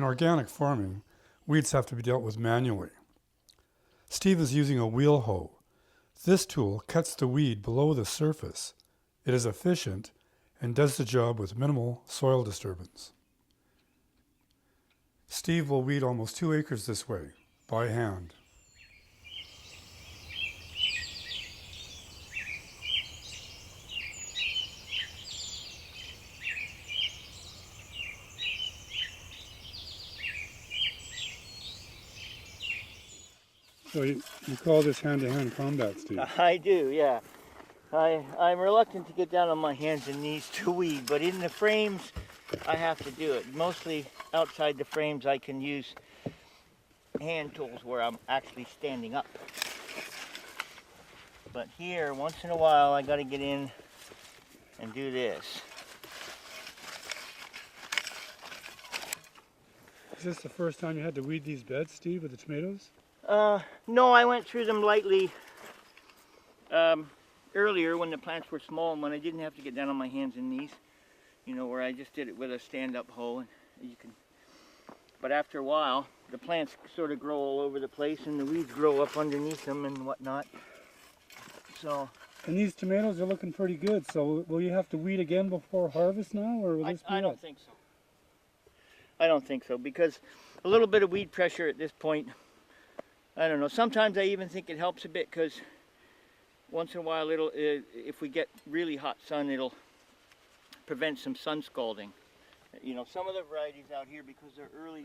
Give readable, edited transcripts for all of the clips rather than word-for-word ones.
In organic farming, weeds have to be dealt with manually. Steve is using a wheel hoe. This tool cuts the weed below the surface. It is efficient and does the job with minimal soil disturbance. Steve will weed almost 2 acres this way, by hand. So you call this hand-to-hand combat, Steve? I do, yeah. I'm reluctant to get down on my hands and knees to weed, but in the frames, I have to do it. Mostly outside the frames, I can use hand tools where I'm actually standing up. But here, once in a while, I got to get in and do this. Is this the first time you had to weed these beds, Steve, with the tomatoes? No, I went through them lightly earlier when the plants were small and when I didn't have to get down on my hands and knees. You know, where I just did it with a stand-up hoe. And you can. But after a while, the plants sort of grow all over the place and the weeds grow up underneath them and whatnot. So. And these tomatoes are looking pretty good, so will you have to weed again before harvest now, or will this be I don't think so. I don't think so, because a little bit of weed pressure at this point, I don't know. Sometimes I even think it helps a bit, because once in a while, if we get really hot sun, it'll prevent some sun scalding. You know, some of the varieties out here, because they're early,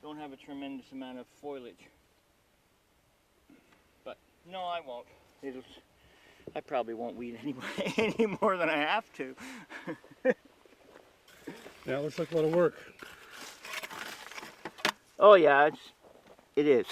don't have a tremendous amount of foliage. But no, I won't. I probably won't weed anyway, any more than I have to. Yeah, it looks like a lot of work. Oh yeah, it is.